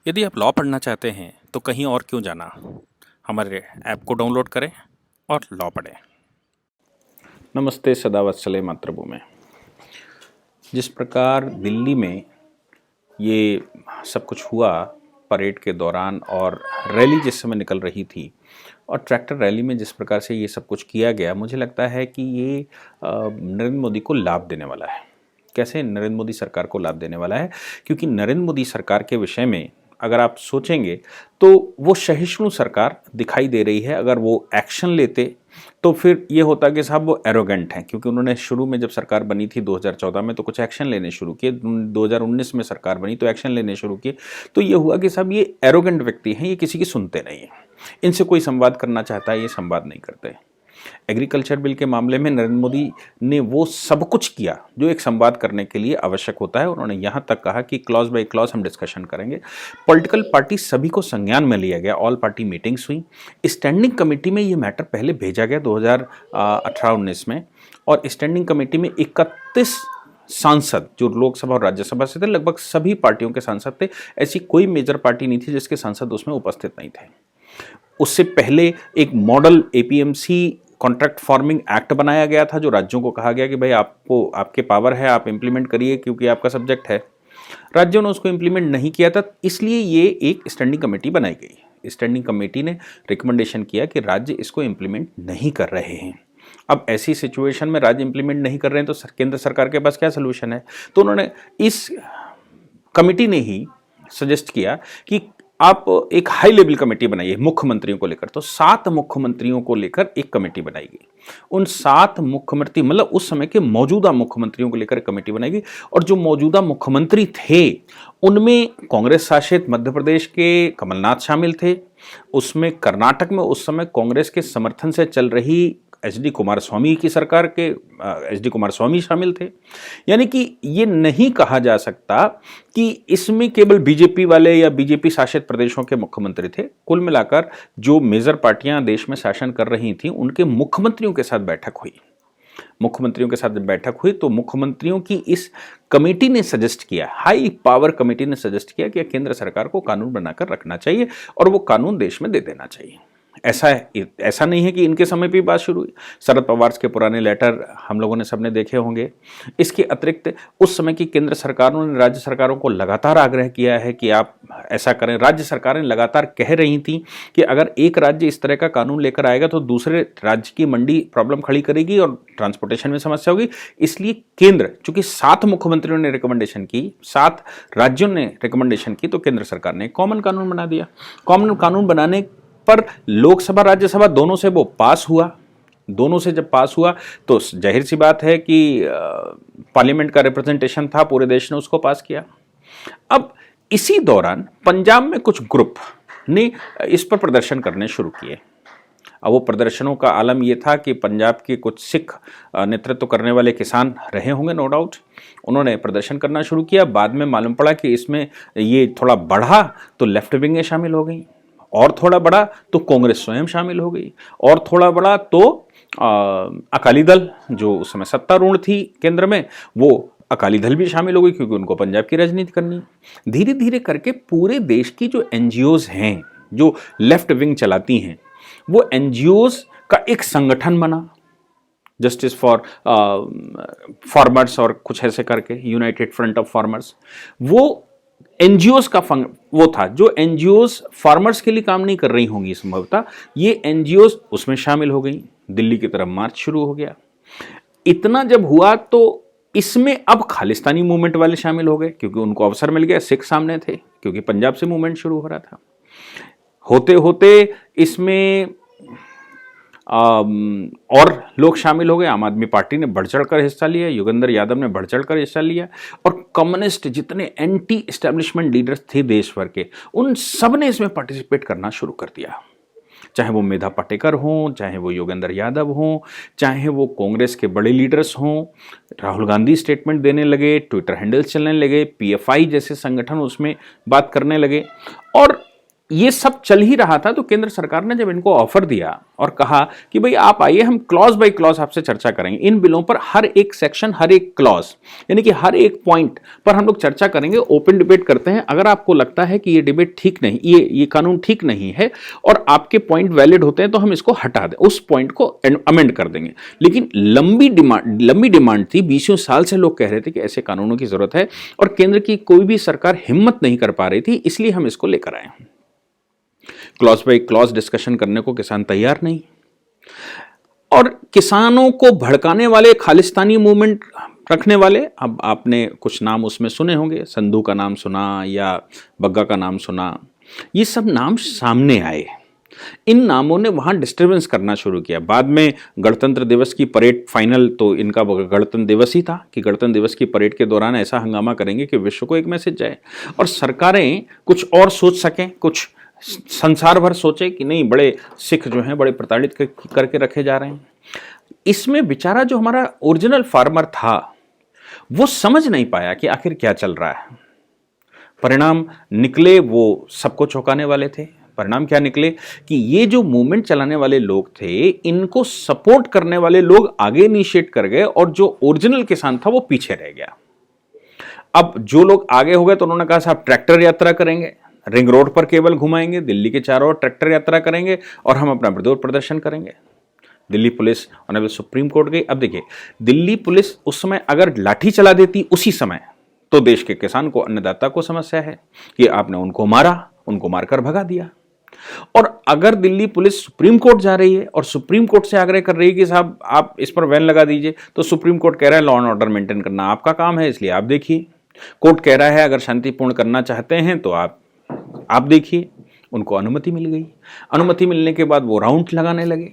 यदि आप लॉ पढ़ना चाहते हैं तो कहीं और क्यों जाना। हमारे ऐप को डाउनलोड करें और लॉ पढ़ें। नमस्ते सदावत्सले मातृभूमि। जिस प्रकार दिल्ली में ये सब कुछ हुआ परेड के दौरान और रैली जिस समय निकल रही थी और ट्रैक्टर रैली में जिस प्रकार से ये सब कुछ किया गया, मुझे लगता है कि ये नरेंद्र मोदी को लाभ देने वाला है। कैसे नरेंद्र मोदी सरकार को लाभ देने वाला है? क्योंकि नरेंद्र मोदी सरकार के विषय में अगर आप सोचेंगे तो वो सहिष्णु सरकार दिखाई दे रही है। अगर वो एक्शन लेते तो फिर ये होता कि साहब वो एरोगेंट हैं, क्योंकि उन्होंने शुरू में जब सरकार बनी थी 2014 में तो कुछ एक्शन लेने शुरू किए, 2019 में सरकार बनी तो एक्शन लेने शुरू किए। तो ये हुआ कि साहब ये एरोगेंट व्यक्ति हैं, ये किसी की सुनते नहीं हैं, इनसे कोई संवाद करना चाहता है ये संवाद नहीं करते। एग्रीकल्चर बिल के मामले में नरेंद्र मोदी ने वो सब कुछ किया जो एक संवाद करने के लिए आवश्यक होता है। उन्होंने यहाँ तक कहा कि क्लॉज बाय क्लॉज हम डिस्कशन करेंगे। पॉलिटिकल पार्टी सभी को संज्ञान में लिया गया, ऑल पार्टी मीटिंग्स हुई। स्टैंडिंग कमेटी में ये मैटर पहले भेजा गया 2018-19 में, और स्टैंडिंग कमेटी में 31 सांसद जो लोकसभा और राज्यसभा से थे, लगभग सभी पार्टियों के सांसद थे। ऐसी कोई मेजर पार्टी नहीं थी जिसके सांसद उसमें उपस्थित नहीं थे। उससे पहले एक model APMC contract farming act बनाया गया था, जो राज्यों को कहा गया कि भाई आपको आपके पावर है, आप इंप्लीमेंट करिए क्योंकि आपका सब्जेक्ट है। राज्यों ने उसको इंप्लीमेंट नहीं किया था, इसलिए ये एक स्टैंडिंग कमेटी बनाई गई। स्टैंडिंग कमेटी ने रिकमेंडेशन किया कि राज्य इसको इंप्लीमेंट नहीं कर रहे हैं। अब ऐसी सिचुएशन में राज्य इंप्लीमेंट नहीं कर रहे हैं तो केंद्र सरकार के पास क्या सोल्यूशन है? तो उन्होंने इस कमेटी ने ही सजेस्ट किया कि आप एक हाई लेवल कमेटी बनाइए मुख्यमंत्रियों को लेकर। तो 7 मुख्यमंत्रियों को लेकर एक कमेटी बनाई गई। उन 7 मुख्यमंत्री मतलब उस समय के मौजूदा मुख्यमंत्रियों को लेकर एक कमेटी बनाई गई, और जो मौजूदा मुख्यमंत्री थे उनमें कांग्रेस शासित मध्य प्रदेश के कमलनाथ शामिल थे। उसमें कर्नाटक में उस समय कांग्रेस के समर्थन से चल रही एचडी कुमारस्वामी की सरकार के एचडी कुमारस्वामी शामिल थे। यानी कि ये नहीं कहा जा सकता कि इसमें केवल बीजेपी वाले या बीजेपी शासित प्रदेशों के मुख्यमंत्री थे। कुल मिलाकर जो मेजर पार्टियां देश में शासन कर रही थीं उनके मुख्यमंत्रियों के साथ बैठक हुई। मुख्यमंत्रियों के साथ बैठक हुई तो मुख्यमंत्रियों की इस कमेटी ने सजेस्ट किया, हाई पावर कमेटी ने सजेस्ट किया कि केंद्र सरकार को कानून बनाकर रखना चाहिए और वो कानून देश में दे देना चाहिए। ऐसा नहीं है कि इनके समय पे बात शुरू हुई। शरद पवार के पुराने लेटर हम लोगों ने सबने देखे होंगे। इसके अतिरिक्त उस समय की केंद्र सरकारों ने राज्य सरकारों को लगातार आग्रह किया है कि आप ऐसा करें। राज्य सरकारें लगातार कह रही थी कि अगर एक राज्य इस तरह का कानून लेकर आएगा तो दूसरे राज्य की मंडी प्रॉब्लम खड़ी करेगी और ट्रांसपोर्टेशन में समस्या होगी। इसलिए केंद्र, चूंकि 7 मुख्यमंत्रियों ने रिकमेंडेशन की, 7 राज्यों ने रिकमेंडेशन की, तो केंद्र सरकार ने कॉमन कानून बना दिया। कॉमन कानून बनाने पर लोकसभा राज्यसभा दोनों से वो पास हुआ। दोनों से जब पास हुआ तो जाहिर सी बात है कि पार्लियामेंट का रिप्रेजेंटेशन था, पूरे देश ने उसको पास किया। अब इसी दौरान पंजाब में कुछ ग्रुप ने इस पर प्रदर्शन करने शुरू किए। अब वो प्रदर्शनों का आलम ये था कि पंजाब के कुछ सिख नेतृत्व करने वाले किसान रहे होंगे, नो डाउट। उन्होंने प्रदर्शन करना शुरू किया। बाद में मालूम पड़ा कि इसमें ये थोड़ा बढ़ा तो लेफ्ट विंगें शामिल हो गई, और थोड़ा बड़ा तो कांग्रेस स्वयं शामिल हो गई, और थोड़ा बड़ा तो अकाली दल जो उस समय सत्तारूढ़ थी केंद्र में, वो अकाली दल भी शामिल हो गई, क्योंकि उनको पंजाब की राजनीति करनी। धीरे धीरे करके पूरे देश की जो एनजीओज हैं जो लेफ्ट विंग चलाती हैं, वो एनजीओज का एक संगठन बना, जस्टिस फॉर फार्मर्स और कुछ ऐसे करके, यूनाइटेड फ्रंट ऑफ फार्मर्स। वो एनजीओज का वो था जो एनजीओज फार्मर्स के लिए काम नहीं कर रही होंगी संभवतः, ये एनजीओज उसमें शामिल हो गई। दिल्ली की तरफ मार्च शुरू हो गया। इतना जब हुआ तो इसमें अब खालिस्तानी मूवमेंट वाले शामिल हो गए, क्योंकि उनको अवसर मिल गया। सिख सामने थे क्योंकि पंजाब से मूवमेंट शुरू हो रहा था। होते होते इसमें और लोग शामिल हो गए। आम आदमी पार्टी ने बढ़ चढ़कर हिस्सा लिया, योगेंद्र यादव ने बढ़ चढ़कर हिस्सा लिया, और कम्युनिस्ट जितने एंटी एस्टेब्लिशमेंट लीडर्स थे देश भर के, उन सब ने इसमें पार्टिसिपेट करना शुरू कर दिया। चाहे वो मेधा पाटेकर हों, चाहे वो योगेंद्र यादव हों, चाहे वो कांग्रेस के बड़े लीडर्स हों। राहुल गांधी स्टेटमेंट देने लगे, ट्विटर हैंडल्स चलने लगे, पीएफआई जैसे संगठन उसमें बात करने लगे, और ये सब चल ही रहा था तो केंद्र सरकार ने जब इनको ऑफर दिया और कहा कि भाई आप आइए, हम क्लॉज बाय क्लॉज आपसे चर्चा करेंगे, इन बिलों पर हर एक सेक्शन, हर एक क्लॉज, यानी कि हर एक पॉइंट पर हम लोग चर्चा करेंगे, ओपन डिबेट करते हैं। अगर आपको लगता है कि ये डिबेट ठीक नहीं, ये कानून ठीक नहीं है और आपके पॉइंट वैलिड होते हैं तो हम इसको हटा दें, उस पॉइंट को अमेंड कर देंगे। लेकिन लंबी डिमांड थी, 20 साल से लोग कह रहे थे कि ऐसे कानूनों की जरूरत है और केंद्र की कोई भी सरकार हिम्मत नहीं कर पा रही थी, इसलिए हम इसको लेकर आए। क्लॉज बाय क्लॉज डिस्कशन करने को किसान तैयार नहीं, और किसानों को भड़काने वाले, खालिस्तानी मूवमेंट रखने वाले, अब आपने कुछ नाम उसमें सुने होंगे, संधू का नाम सुना या बग्गा का नाम सुना, ये सब नाम सामने आए। इन नामों ने वहां डिस्टर्बेंस करना शुरू किया। बाद में गणतंत्र दिवस की परेड, फाइनल तो इनका गणतंत्र दिवस ही था कि गणतंत्र दिवस की परेड के दौरान ऐसा हंगामा करेंगे कि विश्व को एक मैसेज जाए और सरकारें कुछ और सोच सकें, कुछ संसार भर सोचे कि नहीं, बड़े सिख जो हैं बड़े प्रताड़ित करके रखे जा रहे हैं। इसमें बेचारा जो हमारा ओरिजिनल फार्मर था वो समझ नहीं पाया कि आखिर क्या चल रहा है। परिणाम निकले वो सबको चौंकाने वाले थे। परिणाम क्या निकले कि ये जो मूवमेंट चलाने वाले लोग थे, इनको सपोर्ट करने वाले लोग आगे इनिशिएट कर गए और जो ओरिजिनल किसान था वो पीछे रह गया। अब जो लोग आगे हो गए तो उन्होंने कहा साहब ट्रैक्टर यात्रा करेंगे, रिंग रोड पर केवल घुमाएंगे, दिल्ली के चारों ओर ट्रैक्टर यात्रा करेंगे और हम अपना विरोध प्रदर्शन करेंगे। Delhi police honourable supreme court गई। अब देखिए, दिल्ली पुलिस उस समय अगर लाठी चला देती उसी समय, तो देश के किसान को, अन्नदाता को समस्या है कि आपने उनको मारा, उनको मारकर भगा दिया। और अगर दिल्ली पुलिस सुप्रीम कोर्ट जा रही है और सुप्रीम कोर्ट से आग्रह कर रही है कि साहब आप इस पर बैन लगा दीजिए, तो सुप्रीम कोर्ट कह रहा है लॉ एंड ऑर्डर मेंटेन करना आपका काम है, इसलिए आप देखिए। कोर्ट कह रहा है अगर शांतिपूर्ण करना चाहते हैं तो आप देखिए। उनको अनुमति मिल गई। अनुमति मिलने के बाद वो राउंड लगाने लगे।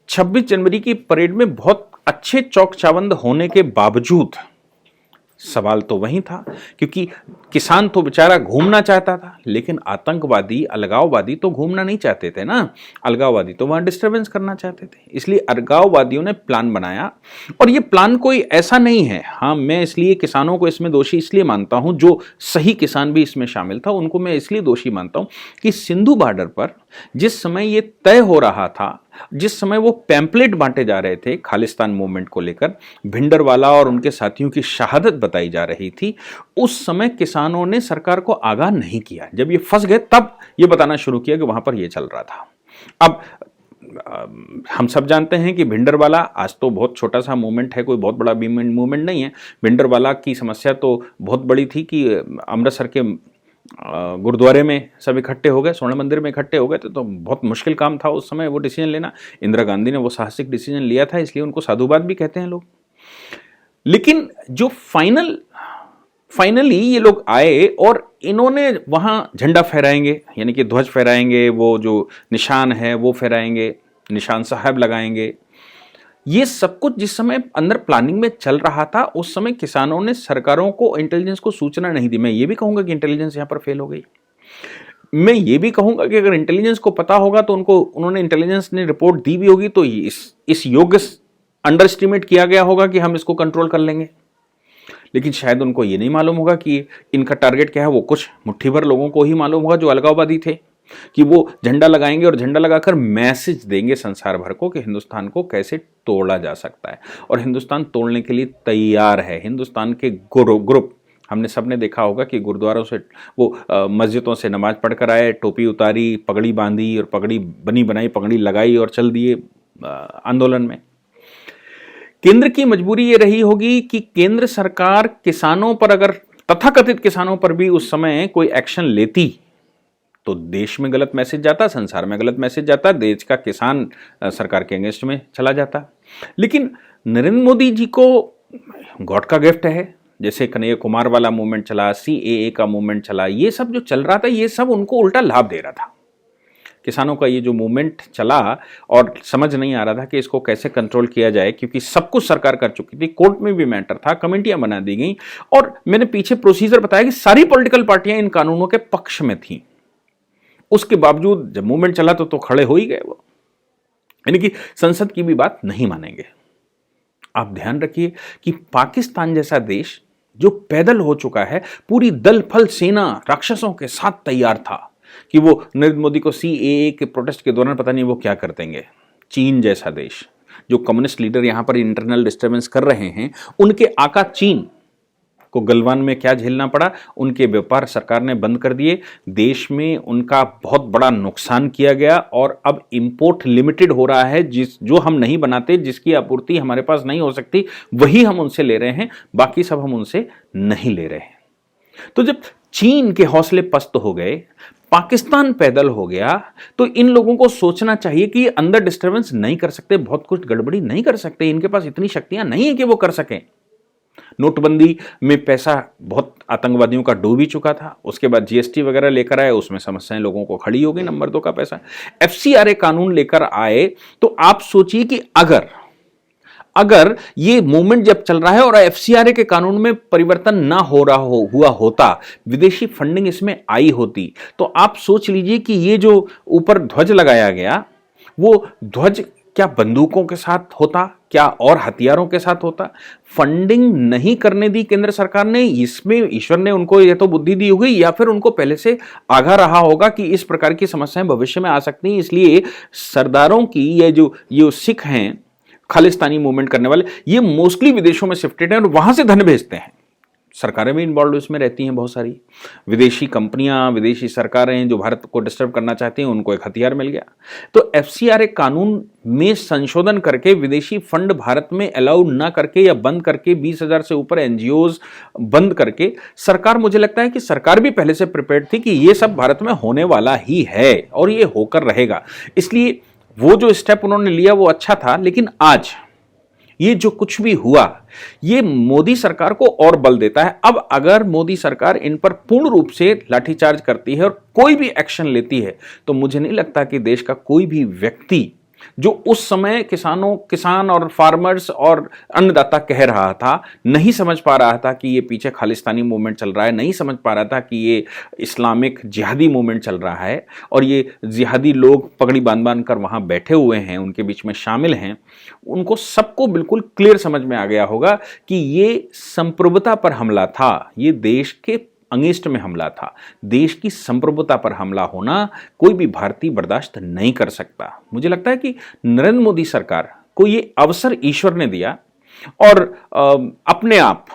26 जनवरी की परेड में बहुत अच्छे चौक चावंद होने के बावजूद सवाल तो वही था, क्योंकि किसान तो बेचारा घूमना चाहता था, लेकिन आतंकवादी, अलगाववादी तो घूमना नहीं चाहते थे ना। अलगाववादी तो वहां डिस्टर्बेंस करना चाहते थे, इसलिए अलगाववादियों ने प्लान बनाया। और ये प्लान कोई ऐसा नहीं है, हाँ मैं इसलिए किसानों को इसमें दोषी इसलिए मानता हूं, जो सही किसान भी इसमें शामिल था उनको मैं इसलिए दोषी मानता हूं कि सिंधु बॉर्डर पर जिस समय ये तय हो रहा था, जिस समय वो पैम्पलेट बांटे जा रहे थे खालिस्तान मूवमेंट को लेकर, भिंडरवाला और उनके साथियों की शहादत बताई जा रही थी, उस समय किसानों ने सरकार को आगाह नहीं किया। जब ये फंस गए तब ये बताना शुरू किया कि वहां पर ये चल रहा था। अब हम सब जानते हैं कि भिंडरवाला आज तो बहुत छोटा सा मूवमेंट है, कोई बहुत बड़ा मूवमेंट नहीं है। भिंडरवाला की समस्या तो बहुत बड़ी थी कि अमृतसर के गुरुद्वारे में सब इकट्ठे हो गए, स्वर्ण मंदिर में इकट्ठे हो गए थे, तो बहुत मुश्किल काम था उस समय वो डिसीजन लेना। इंदिरा गांधी ने वो साहसिक डिसीजन लिया था, इसलिए उनको साधुवाद भी कहते हैं लोग। लेकिन जो फाइनली ये लोग आए और इन्होंने वहां झंडा फहराएंगे, यानी कि ध्वज फहराएंगे, वो जो निशान है वो फहराएंगे, निशान साहब लगाएंगे। ये सब कुछ जिस समय अंदर प्लानिंग में चल रहा था, उस समय किसानों ने सरकारों को, इंटेलिजेंस को सूचना नहीं दी। मैं ये भी कहूंगा कि इंटेलिजेंस यहां पर फेल हो गई। मैं ये भी कहूंगा कि अगर इंटेलिजेंस को पता होगा तो उन्होंने इंटेलिजेंस ने रिपोर्ट दी भी होगी तो इस योग्य अंडर एस्टिमेट किया गया होगा कि हम इसको कंट्रोल कर लेंगे। लेकिन शायद उनको ये नहीं मालूम होगा कि इनका टारगेट क्या है। वो कुछ मुट्ठी भर लोगों को ही मालूम होगा जो अलगाववादी थे, कि वो झंडा लगाएंगे और झंडा लगाकर मैसेज देंगे संसार भर को कि हिंदुस्तान को कैसे तोड़ा जा सकता है, और हिंदुस्तान तोड़ने के लिए तैयार है। हिंदुस्तान के ग्रुप हमने सबने देखा होगा कि गुरुद्वारों से, वो मस्जिदों से नमाज पढ़कर आए, टोपी उतारी, पगड़ी बांधी और पगड़ी बनी बनाई पगड़ी लगाई और चल दिए आंदोलन में। केंद्र की मजबूरी ये रही होगी कि केंद्र सरकार किसानों पर, अगर तथाकथित किसानों पर भी उस समय कोई एक्शन लेती तो देश में गलत मैसेज जाता, संसार में गलत मैसेज जाता, देश का किसान सरकार के अगेंस्ट में चला जाता। लेकिन नरेंद्र मोदी जी को गॉड का गिफ्ट है। जैसे कन्हैया कुमार वाला मूवमेंट चला, CAA का मूवमेंट चला, ये सब जो चल रहा था ये सब उनको उल्टा लाभ दे रहा था। किसानों का ये जो मूवमेंट चला और समझ नहीं आ रहा था कि इसको कैसे कंट्रोल किया जाए, क्योंकि सब कुछ सरकार कर चुकी थी, कोर्ट में भी मैटर था, कमेटियां बना दी गई, और मैंने पीछे प्रोसीजर बताया कि सारी पॉलिटिकल पार्टियां इन कानूनों के पक्ष में थी। उसके बावजूद जब मूवमेंट चला तो खड़े हो ही गए वो, यानी कि संसद की भी बात नहीं मानेंगे। आप ध्यान रखिए कि पाकिस्तान जैसा देश जो पैदल हो चुका है, पूरी दल फल सेना राक्षसों के साथ तैयार था, कि वो नरेंद्र मोदी को CAA के प्रोटेस्ट के दौरान पता नहीं वो क्या कर देंगे। चीन जैसा देश, जो कम्युनिस्ट लीडर यहां पर इंटरनल डिस्टर्बेंस कर रहे हैं, उनके आका चीन को गलवान में क्या झेलना पड़ा। उनके व्यापार सरकार ने बंद कर दिए, देश में उनका बहुत बड़ा नुकसान किया गया और अब इंपोर्ट लिमिटेड हो रहा है। जो हम नहीं बनाते, जिसकी आपूर्ति हमारे पास नहीं हो सकती, वही हम उनसे ले रहे हैं, बाकी सब हम उनसे नहीं ले रहे हैं। तो जब चीन के हौसले पस्त हो गए, पाकिस्तान पैदल हो गया, तो इन लोगों को सोचना चाहिए कि अंदर डिस्टर्बेंस नहीं कर सकते, बहुत कुछ गड़बड़ी नहीं कर सकते, इनके पास इतनी शक्तियां नहीं है कि वो कर सकें। नोटबंदी में पैसा बहुत आतंकवादियों का डूब ही चुका था, उसके बाद GST वगैरह लेकर आए, उसमें समस्याएं लोगों को खड़ी हो गई। नंबर 2 का पैसा FCRA कानून लेकर आए, तो आप सोचिए कि अगर ये मूवमेंट जब चल रहा है और FCRA के कानून में परिवर्तन ना हो रहा हुआ होता, विदेशी फंडिंग इसमें आई होती, तो आप सोच लीजिए कि ये जो ऊपर ध्वज लगाया गया, वो ध्वज क्या बंदूकों के साथ होता, क्या और हथियारों के साथ होता। फंडिंग नहीं करने दी केंद्र सरकार ने, इसमें ईश्वर ने उनको यह तो बुद्धि दी होगी, या फिर उनको पहले से आगाह रहा होगा कि इस प्रकार की समस्याएं भविष्य में आ सकती हैं। इसलिए सरदारों की ये सिख हैं, खालिस्तानी मूवमेंट करने वाले, ये मोस्टली विदेशों में शिफ्टेड हैं और वहां से धन भेजते हैं। सरकारें भी इन्वॉल्व इसमें रहती हैं, बहुत सारी विदेशी कंपनियां, विदेशी सरकारें जो भारत को डिस्टर्ब करना चाहती हैं, उनको एक हथियार मिल गया। तो FCRA कानून में संशोधन करके विदेशी फंड भारत में अलाउ ना करके या बंद करके 20,000 से ऊपर NGOs बंद करके सरकार, मुझे लगता है कि सरकार भी पहले से प्रिपेयर्ड थी कि ये सब भारत में होने वाला ही है और ये होकर रहेगा। इसलिए वो जो स्टेप उन्होंने लिया वो अच्छा था। लेकिन आज ये जो कुछ भी हुआ, ये मोदी सरकार को और बल देता है। अब अगर मोदी सरकार इन पर पूर्ण रूप से लाठीचार्ज करती है और कोई भी एक्शन लेती है, तो मुझे नहीं लगता कि देश का कोई भी व्यक्ति जो उस समय किसान और फार्मर्स और अन्नदाता कह रहा था, नहीं समझ पा रहा था कि ये पीछे खालिस्तानी मूवमेंट चल रहा है, नहीं समझ पा रहा था कि ये इस्लामिक जिहादी मूवमेंट चल रहा है और ये जिहादी लोग पगड़ी बांध कर वहां बैठे हुए हैं, उनके बीच में शामिल हैं, उनको सबको बिल्कुल क्लियर समझ में आ गया होगा कि ये संप्रभुता पर हमला था, ये देश के अगेंस्ट में हमला था। देश की संप्रभुता पर हमला होना कोई भी भारतीय बर्दाश्त नहीं कर सकता। मुझे लगता है कि नरेंद्र मोदी सरकार को ये अवसर ईश्वर ने दिया और अपने आप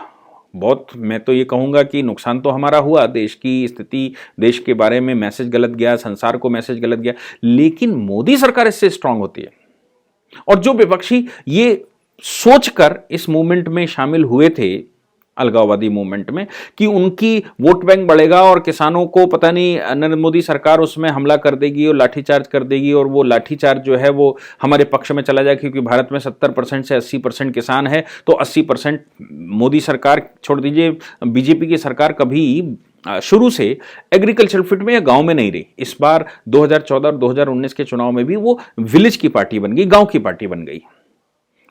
बहुत, मैं तो ये कहूंगा कि नुकसान तो हमारा हुआ, देश की स्थिति, देश के बारे में मैसेज गलत गया, संसार को मैसेज गलत गया, लेकिन मोदी सरकार इससे स्ट्रांग होती है। और जो विपक्षी ये सोचकर इस मूवमेंट में शामिल हुए थे, अलगाववादी मूवमेंट में, कि उनकी वोट बैंक बढ़ेगा और किसानों को पता नहीं नरेंद्र मोदी सरकार उसमें हमला कर देगी और लाठीचार्ज कर देगी और वो लाठीचार्ज जो है वो हमारे पक्ष में चला जाए, क्योंकि भारत में 70% से 80% किसान है, तो 80% मोदी सरकार, छोड़ दीजिए बीजेपी की सरकार, कभी शुरू से एग्रीकल्चर फील्ड में या गांव में नहीं रही। इस बार 2014 और 2019 के चुनाव में भी वो विलेज की पार्टी बन गई, गांव की पार्टी बन गई।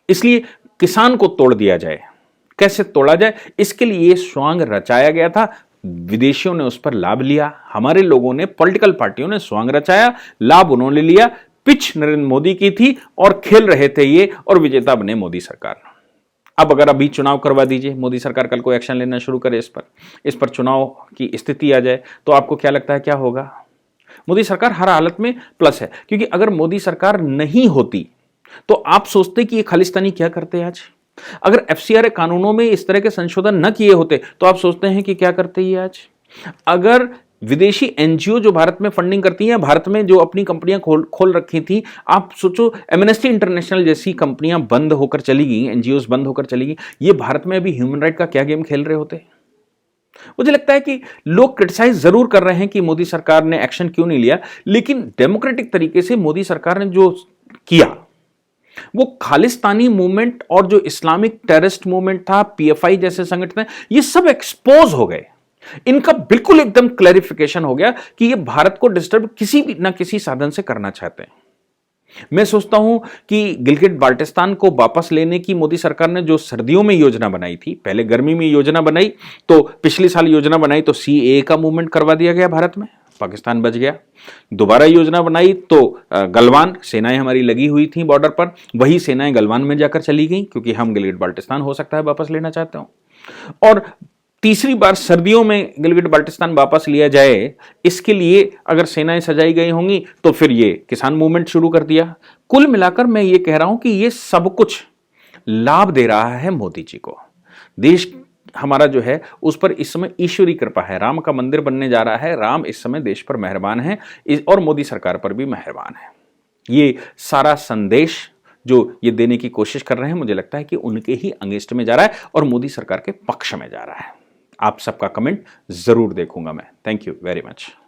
इसलिए किसान को तोड़ दिया जाए, कैसे तोड़ा जाए, इसके लिए स्वांग रचाया गया था। विदेशियों ने उस पर लाभ लिया, हमारे लोगों ने, पॉलिटिकल पार्टियों ने स्वांग रचाया, लाभ उन्होंने लिया। पिच नरेंद्र मोदी की थी और खेल रहे थे ये, और विजेता बने मोदी सरकार। अब अगर अभी चुनाव करवा दीजिए, मोदी सरकार कल को एक्शन लेना शुरू करे इस पर चुनाव की स्थिति आ जाए, तो आपको क्या लगता है क्या होगा? मोदी सरकार हर हालत में प्लस है, क्योंकि अगर मोदी सरकार नहीं होती तो आप सोचते कि ये खालिस्तानी क्या करते आज। अगर FCRA कानूनों में इस तरह के संशोधन न किए होते तो आप सोचते हैं कि क्या करते ये आज। अगर विदेशी NGO जो भारत में फंडिंग करती हैं, भारत में जो अपनी कंपनियां खोल रखी थी, आप सोचो एमनेस्टी इंटरनेशनल जैसी कंपनियां बंद होकर चली गई, NGOs बंद होकर चली गई, ये भारत में अभी ह्यूमन राइट का क्या गेम खेल रहे होते। मुझे लगता है कि लोग क्रिटिसाइज जरूर कर रहे हैं कि मोदी सरकार ने एक्शन क्यों नहीं लिया, लेकिन डेमोक्रेटिक तरीके से मोदी सरकार ने जो किया, वो खालिस्तानी मूवमेंट और जो इस्लामिक टेररिस्ट मूवमेंट था, PFI जैसे संगठन, ये सब एक्सपोज हो गए। इनका बिल्कुल एकदम क्लैरिफिकेशन हो गया कि ये भारत को डिस्टर्ब किसी भी ना किसी साधन से करना चाहते हैं। मैं सोचता हूं कि गिलगिट बाल्टिस्तान को वापस लेने की मोदी सरकार ने जो सर्दियों में योजना बनाई थी, पहले गर्मी में योजना बनाई, तो पिछले साल योजना बनाई तो CAA का मूवमेंट करवा दिया गया भारत में, पाकिस्तान बच गया। दोबारा योजना बनाई तो गलवान, सेनाएं हमारी लगी हुई थी बॉर्डर पर, वही सेनाएं गलवान में जाकर चली गई, क्योंकि हम गिलगिट बाल्टिस्तान हो सकता है वापस लेना चाहते हो। और तीसरी बार सर्दियों में गिलगिट बाल्टिस्तान वापस लिया जाए, इसके लिए अगर सेनाएं सजाई गई होंगी तो फिर ये किसान मूवमेंट शुरू कर दिया। कुल मिलाकर मैं ये कह रहा हूं कि ये सब कुछ लाभ दे रहा है मोदी जी को। देश हमारा जो है उस पर इस समय ईश्वरी कृपा है, राम का मंदिर बनने जा रहा है, राम इस समय देश पर मेहरबान है और मोदी सरकार पर भी मेहरबान है। ये सारा संदेश जो ये देने की कोशिश कर रहे हैं, मुझे लगता है कि उनके ही अगेंस्ट में जा रहा है और मोदी सरकार के पक्ष में जा रहा है। आप सबका कमेंट जरूर देखूंगा मैं। Thank you very much.